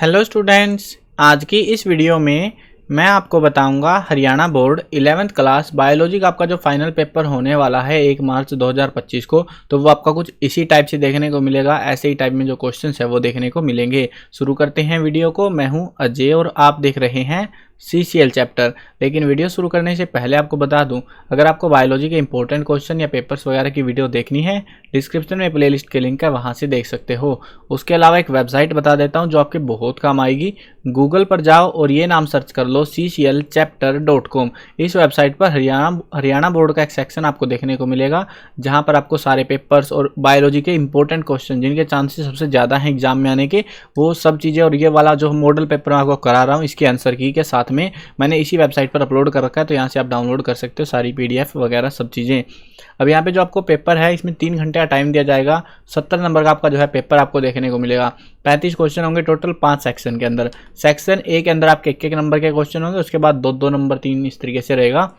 Hello students, आज की इस वीडियो में मैं आपको बताऊंगा Haryana board 11th class biology का आपका जो फाइनल पेपर होने वाला है 1 मार्च 2025 को, तो वो आपका कुछ इसी टाइप से देखने को मिलेगा। ऐसे ही टाइप में जो क्वेश्चंस है वो देखने को मिलेंगे। शुरू करते हैं वीडियो को। मैं हूं अजय और आप देख रहे हैं CCL चैप्टर। लेकिन वीडियो शुरू करने से पहले आपको बता दूं, अगर आपको बायोलॉजी के इंपॉर्टेंट क्वेश्चन या पेपर्स वगैरह की वीडियो देखनी है, डिस्क्रिप्शन में प्लेलिस्ट के लिंक है, वहां से देख सकते हो। उसके अलावा एक वेबसाइट बता देता हूं जो आपके बहुत काम आएगी। गूगल पर जाओ और ये नाम सर्च कर लो cclchapter.com। इस वेबसाइट पर हरियाणा बोर्ड का एक सेक्शन आपको देखने को मिलेगा, जहां पर आपको सारे पेपर्स और बायोलॉजी के इंपॉर्टेंट क्वेश्चन जिनके चांसेस सबसे ज़्यादा हैं एग्जाम में आने के, वो सब चीज़ें और ये वाला जो मॉडल पेपर मैं आपको करा रहा हूँ इसके आंसर की के साथ में मैंने इसी वेबसाइट पर अपलोड कर रखा है। तो यहाँ से आप डाउनलोड कर सकते हो सारी PDF वगैरह सब चीज़ें। अब यहाँ पे जो आपको पेपर है इसमें 3 घंटे का टाइम दिया जाएगा। 70 नंबर का आपका जो है पेपर आपको देखने को मिलेगा। 35 क्वेश्चन होंगे टोटल 5 सेक्शन के अंदर। सेक्शन A के अंदर आपके 1-1 नंबर के क्वेश्चन होंगे, उसके बाद 2-2 नंबर 3 इस तरीके से रहेगा।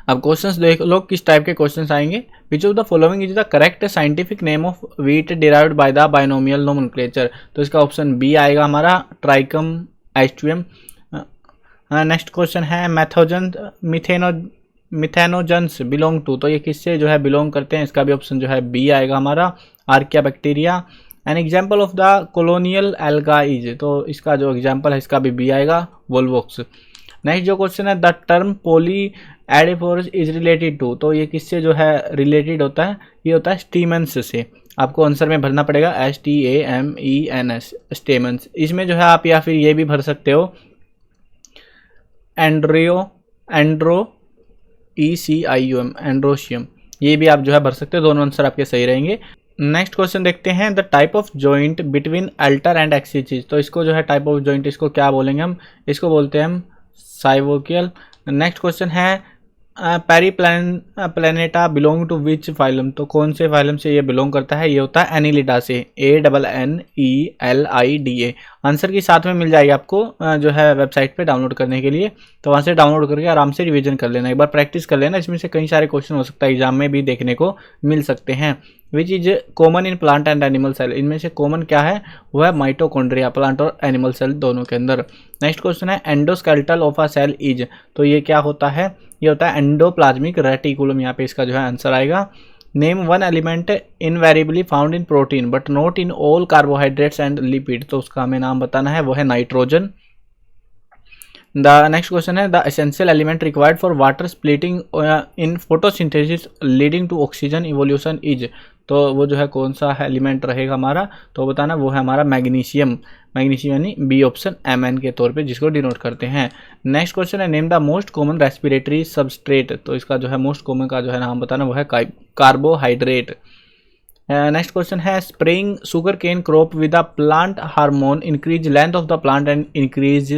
अब क्वेश्चंस देख लो किस टाइप के क्वेश्चंस आएंगे। Which of the following is the correct scientific name of wheat derived by the binomial nomenclature. तो इसका ऑप्शन B आएगा हमारा, ट्राइकम एस्ट्रियम। नेक्स्ट क्वेश्चन है मिथेनोजन्स बिलोंग टू। तो ये किससे जो है बिलोंग करते हैं, इसका भी ऑप्शन जो है B आएगा हमारा, archaea bacteria. An example of the colonial alga is. तो इसका जो एग्जाम्पल है इसका भी B आएगा, वोल्वोक्स। नेक्स्ट जो क्वेश्चन है, the term polyadelphous is related to. तो ये किससे जो है रिलेटेड होता है, ये होता है स्टीमेंस से। आपको आंसर में भरना पड़ेगा STAMENS, स्टेमन्स। इसमें जो है आप या फिर ये भी भर सकते हो ECIUM, एंड्रोशियम। ये भी आप जो है भर सकते हो, दोनों आंसर आपके सही रहेंगे। नेक्स्ट क्वेश्चन देखते हैं, the type of joint between alter and axis. तो इसको जो है टाइप ऑफ जॉइंट इसको क्या बोलेंगे हम, इसको बोलते हैं हम साइवोकियल। नेक्स्ट क्वेश्चन है, पेरिप्लैनेटा बिलोंग टू विच फाइलम। तो कौन से फाइलम से ये बिलोंग करता है, ये होता है एनिलिडा से, ANNELIDA। आंसर की साथ में मिल जाएगी आपको जो है वेबसाइट पे डाउनलोड करने के लिए। तो वहाँ से डाउनलोड करके आराम से रिवीजन कर लेना, एक बार प्रैक्टिस कर लेना। इसमें से कई सारे क्वेश्चन हो सकता है एग्जाम में भी देखने को मिल सकते हैं। Which is common in plant and animal cell. इनमें से कॉमन क्या है, वो है माइटोकॉन्ड्रिया, प्लांट और एनिमल सेल दोनों के अंदर। नेक्स्ट क्वेश्चन है, endoskeletal of a cell is. तो ये क्या होता है, ये होता है एंडोप्लाज्मिक रेटिकुलम। यहाँ पे इसका जो है आंसर आएगा। Name one element invariably found in protein but not in all carbohydrates and lipid. तो उसका हमें नाम बताना है, वो है नाइट्रोजन। द नेक्स्ट क्वेश्चन है, the essential element required for water splitting in photosynthesis leading to oxygen evolution is. तो वो जो है कौन सा एलिमेंट रहेगा हमारा, तो बताना, वो है हमारा मैग्नीशियम। मैग्नीशियम यानी B ऑप्शन Mn के तौर पे जिसको डिनोट करते हैं। नेक्स्ट क्वेश्चन है, name the most common respiratory substrate. तो इसका जो है मोस्ट कॉमन का जो है नाम बताना, वो है कार्बोहाइड्रेट। नेक्स्ट क्वेश्चन है, spraying sugarcane crop with a plant hormone increase length of the plant and increase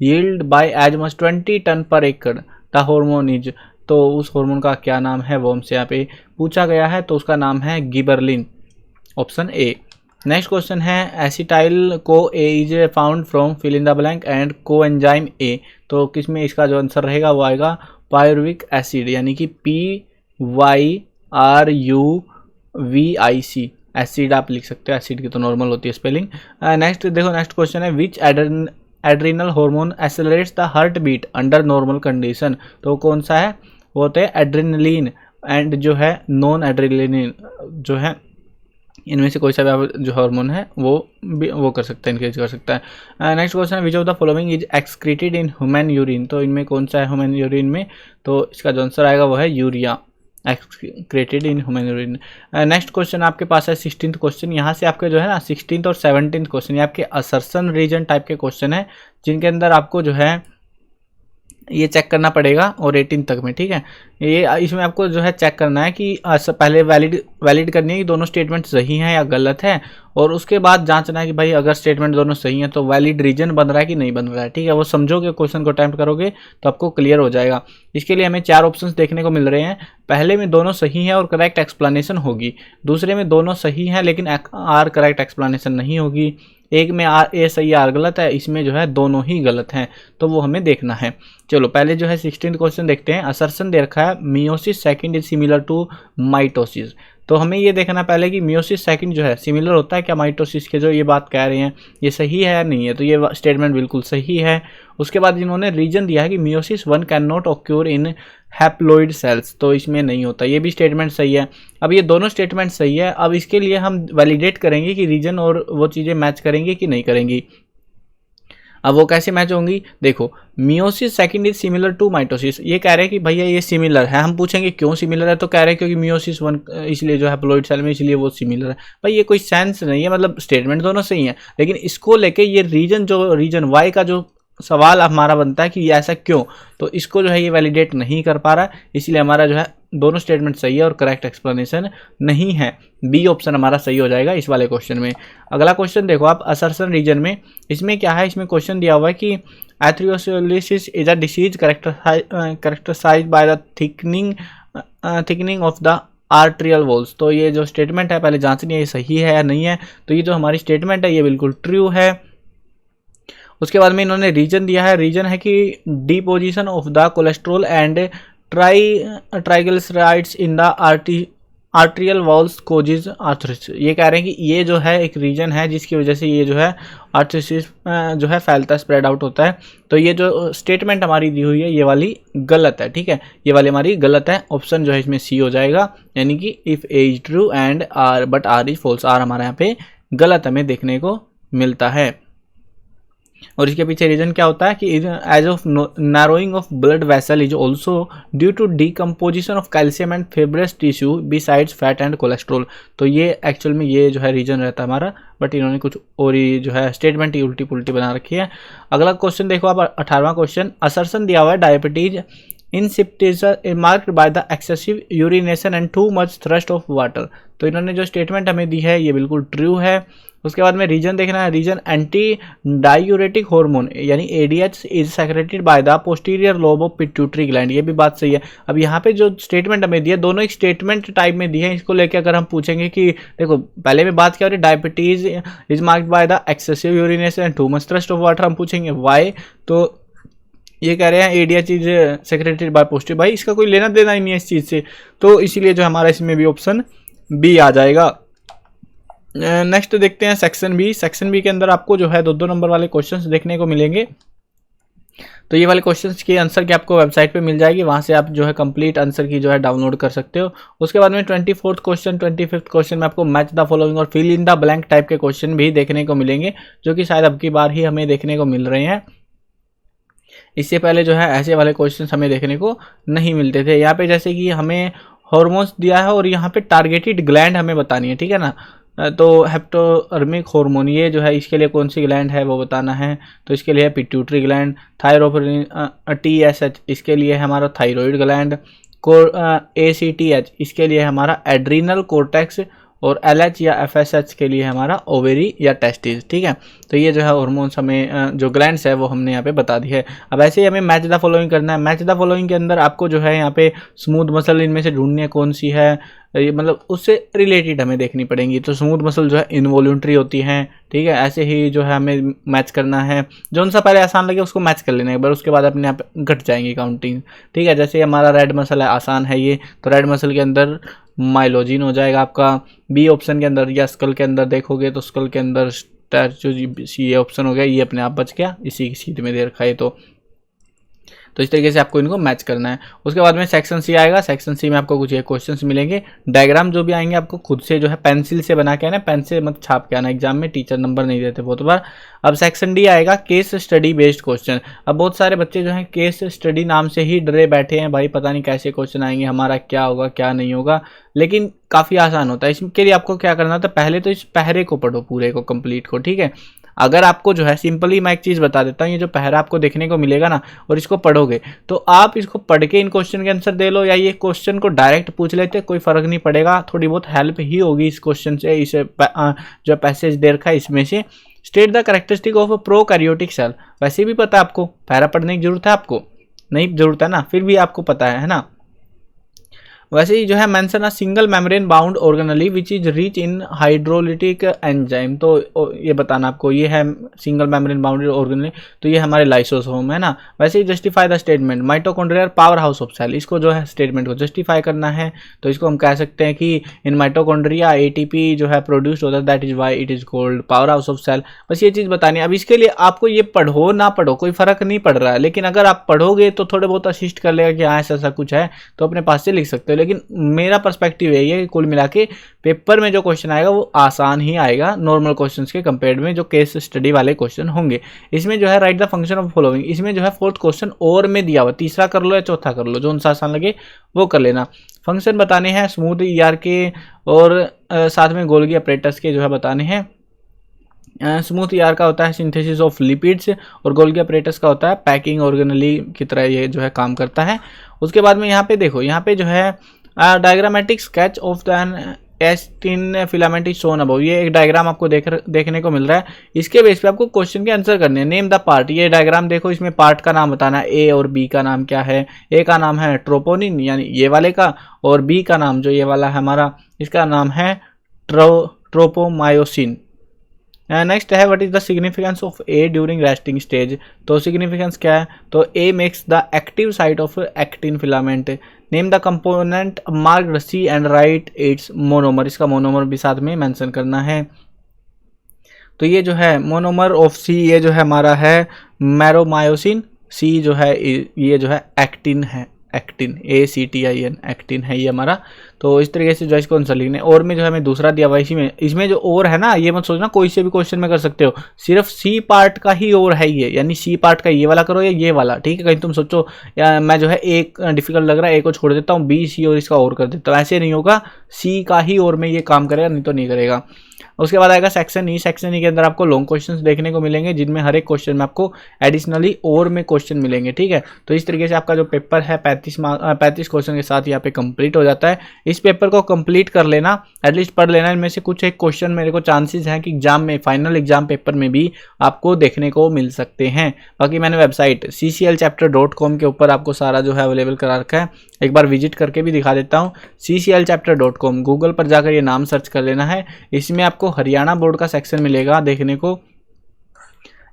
yield by as much 20 ton per acre. The hormone is. तो उस हार्मोन का क्या नाम है, वो हमसे यहाँ पे पूछा गया है। तो उसका नाम है gibberellin, option A। Next question है, acetyl Co A is found from fill in the blank and coenzyme A। तो किस में इसका जो आंसर रहेगा वो आएगा पायरुविक एसिड, यानी कि PYRUVIC। एसिड आप लिख सकते हो, एसिड की तो नॉर्मल होती है स्पेलिंग। नेक्स्ट देखो, नेक्स्ट क्वेश्चन है, which adrenal hormone accelerates the heart beat under normal condition. तो कौन सा है, वो होते हैं एड्रेनलिन एंड जो है नॉन एड्रेनलिन जो है, इनमें से कोई सा भी जो हार्मोन है वो कर सकता है, इंक्रीज कर सकता है। नेक्स्ट क्वेश्चन है, which of the following is excreted in human urine. तो इनमें कौन सा है ह्यूमन यूरिन में, तो इसका जो आंसर आएगा वो है urea, excreted in human urine. Next question आपके पास है 16th क्वेश्चन। यहाँ से आपके जो है ना 16th और 17th क्वेश्चन ये आपके असर्शन रीजन टाइप के क्वेश्चन है, जिनके अंदर आपको जो है ये चेक करना पड़ेगा और 18 तक में, ठीक है। ये इसमें आपको जो है चेक करना है कि पहले वैलिड करनी है कि दोनों स्टेटमेंट सही हैं या गलत है, और उसके बाद जांचना है कि भाई अगर स्टेटमेंट दोनों सही हैं तो वैलिड रीजन बन रहा है कि नहीं बन रहा है, ठीक है। वो समझोगे, क्वेश्चन को अटेम्प्ट करोगे तो आपको क्लियर हो जाएगा। इसके लिए हमें 4 ऑप्शंस देखने को मिल रहे हैं। पहले में दोनों सही हैं और करेक्ट एक्सप्लेनेशन होगी, दूसरे में दोनों सही हैं लेकिन आर करेक्ट एक्सप्लेनेशन नहीं होगी, एक में A सही R गलत है, इसमें जो है दोनों ही गलत हैं, तो वो हमें देखना है। चलो पहले जो है 16th क्वेश्चन देखते हैं। असर्शन दे रखा है meiosis second is similar to mitosis. तो हमें ये देखना पहले कि मियोसिस सेकंड जो है सिमिलर होता है क्या माइटोसिस के, जो ये बात कह रहे हैं ये सही है या नहीं है, तो ये स्टेटमेंट बिल्कुल सही है। उसके बाद इन्होंने रीजन दिया है कि meiosis 1 can not occur in haploid cells, तो इसमें नहीं होता, ये भी स्टेटमेंट सही है। अब ये दोनों स्टेटमेंट सही है, अब इसके लिए हम वैलिडेट करेंगे कि रीजन और वो चीज़ें मैच करेंगी कि नहीं करेंगी। अब वो कैसे मैच होंगी, देखो meiosis second is similar to mitosis, ये कह रहे हैं कि भैया ये सिमिलर है, हम पूछेंगे क्यों सिमिलर है, तो कह रहे हैं क्योंकि मियोसिस 1 इसलिए जो हैप्लॉइड सेल में इसलिए वो सिमिलर है। भाई ये कोई सेंस नहीं है, मतलब स्टेटमेंट दोनों सही है, लेकिन इसको लेके ये रीजन वाई का जो सवाल हमारा बनता है कि ये ऐसा क्यों, तो इसको जो है ये वैलिडेट नहीं कर पा रहा, इसलिए हमारा जो है दोनों स्टेटमेंट सही है और करेक्ट एक्सप्लेनेशन नहीं है। बी ऑप्शन हमारा सही हो जाएगा इस वाले क्वेश्चन में। अगला क्वेश्चन देखो आप, असर्शन रीजन में, इसमें क्या है, इसमें क्वेश्चन दिया हुआ है कि atherosclerosis is a disease characterized by the thickening of the arterial walls. तो ये जो स्टेटमेंट है पहले जांचनी है ये सही है या नहीं है, तो ये जो हमारी स्टेटमेंट है ये बिल्कुल ट्रू है। उसके बाद में इन्होंने रीजन दिया है, रीजन है कि deposition of the cholesterol and triglycerides in the arterial walls causes arthritis. ये कह रहे हैं कि ये जो है एक रीजन है जिसकी वजह से ये जो है आर्थराइटिस जो है फैलता है, स्प्रेड आउट होता है। तो ये जो स्टेटमेंट हमारी दी हुई है ये वाली गलत है, ठीक है, ये वाली हमारी गलत है। ऑप्शन जो है इसमें सी हो जाएगा, यानी कि if A is true and R but R is false, R हमारे यहाँ पे गलत हमें देखने को मिलता है। और इसके पीछे रीजन क्या होता है कि as of narrowing of blood vessel is also due to decomposition of calcium and fibrous tissue besides fat and cholesterol. तो ये एक्चुअल में ये जो है रीजन रहता है हमारा, बट इन्होंने कुछ और ही जो है स्टेटमेंट ही उल्टी पुल्टी बना रखी है। अगला क्वेश्चन देखो आप, 18वां क्वेश्चन, असर्शन दिया हुआ है diabetes insipidus marked by the excessive urination and too much thrust of water। तो इन्होंने जो स्टेटमेंट हमें दी है ये बिल्कुल ट्रू है। उसके बाद में रीजन देखना है, रीजन एंटी डायूरेटिक हार्मोन यानी ADH is secreted by the posterior lobe of pituitary gland, ये भी बात सही है। अब यहाँ पे जो स्टेटमेंट हमें दी है दोनों एक स्टेटमेंट टाइप में दी है, इसको लेकर अगर हम पूछेंगे कि देखो पहले में बात क्या हो रही है, diabetes is marked by the excessive urination and too much thrust of water, हम पूछेंगे वाई, तो ये कह रहे हैं ADH is secreted bye posterior, भाई इसका कोई लेना देना ही नहीं है इस चीज़ से, तो इसीलिए जो हमारा इसमें भी ऑप्शन बी आ जाएगा। नेक्स्ट देखते हैं सेक्शन बी। सेक्शन बी के अंदर आपको जो है 2-2 नंबर वाले क्वेश्चंस देखने को मिलेंगे। तो ये वाले क्वेश्चंस की आंसर की आपको वेबसाइट पे मिल जाएगी, वहाँ से आप जो है कंप्लीट आंसर की जो है डाउनलोड कर सकते हो। उसके बाद में 24th क्वेश्चन 25th क्वेश्चन में आपको मैच द फॉलोइंग और fill in the blank type के क्वेश्चन भी देखने को मिलेंगे, जो कि शायद अब की बार ही हमें देखने को मिल रहे हैं। इससे पहले जो है ऐसे वाले क्वेश्चन हमें देखने को नहीं मिलते थे। यहाँ पे जैसे कि हमें हॉर्मोन्स दिया है और यहाँ पे टारगेटेड ग्लैंड हमें बतानी है, ठीक है ना, तो हेप्टोर्मिक हार्मोन ये जो है इसके लिए कौन सी ग्लैंड है वो बताना है, तो इसके लिए है पिट्यूटरी ग्लैंड। थायरोफिन TSH इसके लिए है हमारा थायराइड ग्लैंड। ACTH इसके लिए हमारा एड्रीनल कोर्टेक्स, और LH या FSH के लिए हमारा ओवेरी या टेस्टिस, ठीक है। तो ये जो है हार्मोन्स हमें जो ग्लैंड्स है वो हमने यहाँ पे बता दी है। अब ऐसे ही हमें मैच द फॉलोइंग करना है। मैच द फॉलोइंग के अंदर आपको जो है यहाँ पे स्मूथ मसल इनमें से ढूंढनी है कौन सी है, ये मतलब उससे रिलेटेड हमें देखनी पड़ेंगी। तो स्मूथ मसल जो है इनवॉल्यूंटरी होती हैं, ठीक है। ऐसे ही जो है हमें मैच करना है, जो सा पहले आसान लगे उसको मैच कर लेना है एक बार, उसके बाद अपने आप घट जाएंगी काउंटिंग, ठीक है। जैसे हमारा रेड मसल है, आसान है ये, तो रेड मसल के अंदर माइलोजिन हो जाएगा आपका। बी ऑप्शन के अंदर या स्कल के अंदर देखोगे तो स्कल के अंदर ये ऑप्शन हो गया, ये अपने आप बच गया, इसी की सीट में दे रखा है। तो इस तरीके से आपको इनको मैच करना है। उसके बाद में सेक्शन सी आएगा। सेक्शन सी में आपको कुछ ये क्वेश्चंस मिलेंगे, डायग्राम जो भी आएंगे आपको खुद से जो है पेंसिल से बना के आना, पेन से मत छाप के आना, एग्जाम में टीचर नंबर नहीं देते बहुत बार। अब सेक्शन डी आएगा, केस स्टडी बेस्ड क्वेश्चन। अब बहुत सारे बच्चे जो है केस स्टडी नाम से ही डरे बैठे हैं, भाई पता नहीं कैसे क्वेश्चन आएंगे, हमारा क्या होगा क्या नहीं होगा, लेकिन काफ़ी आसान होता है। इसके लिए आपको क्या करना था, पहले तो इस पहरे को पढ़ो पूरे को, कंप्लीट को, ठीक है। अगर आपको जो है सिंपली मैं एक चीज़ बता देता हूँ, ये जो पहरा आपको देखने को मिलेगा ना और इसको पढ़ोगे तो आप इसको पढ़ के इन क्वेश्चन के आंसर दे लो, या ये क्वेश्चन को डायरेक्ट पूछ लेते, कोई फर्क नहीं पड़ेगा, थोड़ी बहुत हेल्प ही होगी इस क्वेश्चन से। इसे जो पैसेज दे रखा है इसमें से, state the characteristic of a prokaryotic cell, वैसे भी पता है आपको, पहरा पढ़ने की जरूरत है आपको, नहीं जरूरत है ना, फिर भी आपको पता है ना। वैसे ही जो है mention a single membrane bound organelle which is rich in hydrolytic enzyme, तो ये बताना आपको, ये है सिंगल मेम्ब्रेन बाउंडेड ऑर्गेनेली, तो ये हमारे लाइसोसोम है ना। वैसे ही justify the statement mitochondria power house of cell, इसको जो है स्टेटमेंट को जस्टिफाई करना है, तो इसको हम कह सकते हैं कि इन माइटोकॉन्ड्रिया एटीपी जो है प्रोड्यूस होता है, that is why it is called power house of cell. बस ये चीज़ बतानी है। अब इसके लिए आपको ये पढ़ो ना पढ़ो कोई फर्क नहीं पड़ रहा है, लेकिन अगर आप पढ़ोगे तो थोड़े बहुत असिस्ट कर लेगा कि हाँ ऐसा कुछ है, तो अपने पास से लिख सकते हो। लेकिन मेरा पर्सपेक्टिव यही है कि कुल मिला के पेपर में जो क्वेश्चन आएगा वो आसान ही आएगा नॉर्मल क्वेश्चंस के कंपेयर में, जो केस स्टडी वाले क्वेश्चन होंगे। इसमें जो है right the function of following, इसमें जो है फोर्थ क्वेश्चन और में दिया हुआ, तीसरा कर लो या चौथा कर लो, जो उनसा आसान लगे वो कर लेना। फंक्शन बताने हैं स्मूथ ईआर के और साथ में गोल्गी अपरेटस के जो है बताने हैं। स्मूथ ईआर का होता है सिंथेसिस ऑफ लिपिड्स और गोल्गी अपरेटस का होता है पैकिंग ऑर्गेनेली की तरह ये जो है काम करता है। उसके बाद में यहाँ पे देखो, यहाँ पे जो है diagrammatic sketch of the एस्टिन filament is shown above, ये एक डायग्राम आपको देखने को मिल रहा है। इसके बेस पे आपको क्वेश्चन के आंसर करने हैं। नेम द पार्ट, ये डायग्राम देखो, इसमें पार्ट का नाम बताना है। ए और बी का नाम क्या है? ए का नाम है ट्रोपोनिन यानी ये वाले का, और बी का नाम जो ये वाला है हमारा, इसका नाम है ट्रोपोमायोसिन। नेक्स्ट है what is the significance of A during resting stage, तो सिग्निफिकेंस क्या है? तो A makes the active site of actin filament. Name the component marked C and write its monomer, इसका मोनोमर भी साथ में मेंशन करना है। तो ये जो है मोनोमर ऑफ सी, ये जो है हमारा है मैरोमायोसिन, सी जो है ये जो है एक्टिन है, एक्टिन ACTIN एक्टिन है ये हमारा। तो इस तरीके से जो इसको आंसर लिखने। और में जो है हमें दूसरा दिया हुआ इसी में, इसमें जो और है ना, ये मत सोचना कोई से भी क्वेश्चन में कर सकते हो, सिर्फ सी पार्ट का ही और है ये, यानी सी पार्ट का ये वाला करो या ये वाला, ठीक है। कहीं तुम सोचो या मैं जो है एक डिफिकल्ट लग रहा है, एक को छोड़ देता हूँ, बी सी और इसका और कर देता हूँ, ऐसे नहीं होगा, सी का ही और में ये काम करेगा, नहीं तो नहीं करेगा। उसके बाद आएगा सेक्शन ई। सेक्शन ई के अंदर आपको लॉन्ग क्वेश्चंस देखने को मिलेंगे, जिनमें हर एक क्वेश्चन में आपको एडिशनली और में क्वेश्चन मिलेंगे, ठीक है। तो इस तरीके से आपका जो पेपर है 35 क्वेश्चन के साथ यहाँ पे कंप्लीट हो जाता है। इस पेपर को कंप्लीट कर लेना, एटलीस्ट पढ़ लेना। इनमें से कुछ एक क्वेश्चन मेरे को चांसेस हैं कि एग्जाम में, फाइनल एग्जाम पेपर में भी आपको देखने को मिल सकते हैं। बाकी मैंने वेबसाइट cclchapter.com के ऊपर आपको सारा जो है अवेलेबल करा रखा है, एक बार विजिट करके भी दिखा देता हूँ। cclchapter.com गूगल पर जाकर ये नाम सर्च कर लेना है। इसमें आपको हरियाणा बोर्ड का सेक्शन मिलेगा देखने को।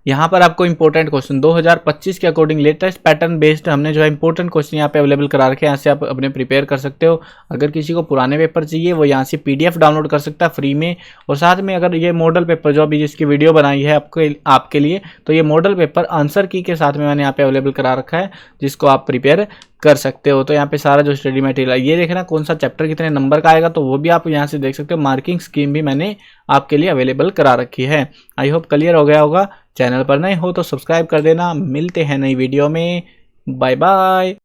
यहाँ पर आपको इंपॉर्टेंट क्वेश्चन 2025 के अकॉर्डिंग लेटेस्ट पैटर्न बेस्ड हमने जो है इंपॉर्टेंट क्वेश्चन यहाँ पे अवेलेबल करा रखे हैं, यहाँ से आप अपने प्रिपेयर कर सकते हो। अगर किसी को पुराने पेपर चाहिए वो यहाँ से PDF डाउनलोड कर सकता है फ्री में। और साथ में अगर ये मॉडल पेपर जो अभी जिसकी वीडियो बनाई है आपके लिए, तो ये मॉडल पेपर आंसर की के साथ में मैंने यहाँ पे अवेलेबल करा रखा है, जिसको आप प्रिपेयर कर सकते हो। तो यहाँ पे सारा जो स्टडी मटेरियल ये देखना कौन सा चैप्टर कितने नंबर का आएगा, तो वो भी आप यहाँ से देख सकते हो। मार्किंग स्कीम भी मैंने आपके लिए अवेलेबल करा रखी है। आई होप क्लियर हो गया होगा। चैनल पर नए हो तो सब्सक्राइब कर देना। मिलते हैं नई वीडियो में। Bye bye.